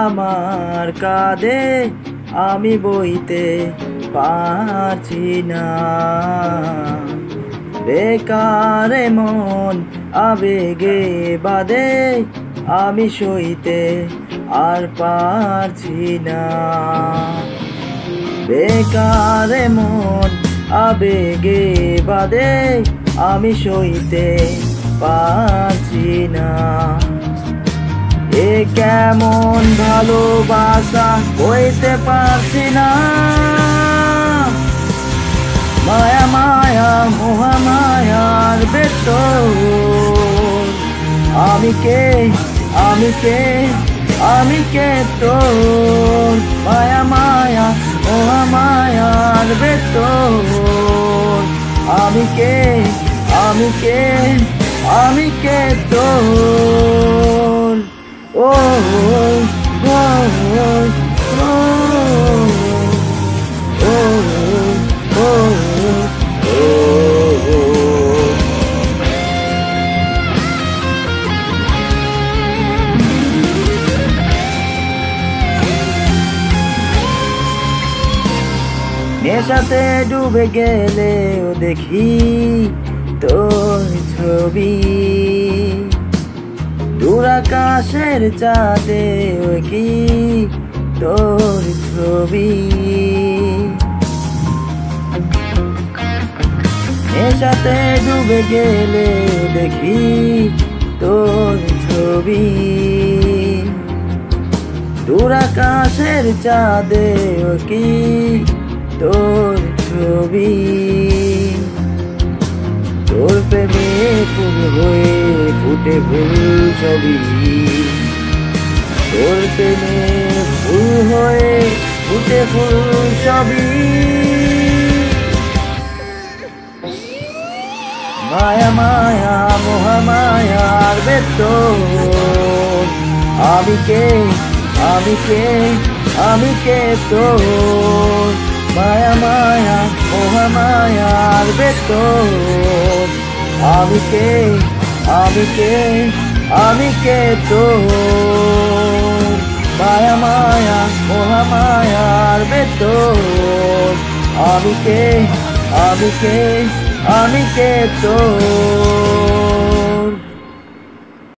আমার কাঁধে আমি বইতে পারছি না। বেকার মন আবেগে বাঁধে আমি সইতে আর পারছি না। বেকার মন আবেগে বাঁধে আমি সইতে পারছি না। এ কেমন ভালোবাসা বইতে পারছি না। মায়া মায়া মহামায়ার ভেতর আমি কে তোর। মায়া মায়া মহামায়ার ভেতর আমি কে তোর। ও নেশাতে ডুবে গেলেও দেখি তোর ছবি। দূর আকাশের চাঁদে কি তোর ছবি। নেশাতে ডুবে গেলে দেখি তোর ছবি। দূর আকাশের চাঁদে কি তোর ছবি। তোর প্রেমে ফুল হয়ে ফুটে ফুল ছবি। তোর প্রেমে ফুল হয়ে ফুটে ফুল ছবি। মায়া মায়া মহামায়ার ভেতর আমি কে তোর। মায়া মায়া মহামায়ার ভেতর আমি কে তোর। মায়া মায়া মহামায়ার ভেতর আমি কে তোর।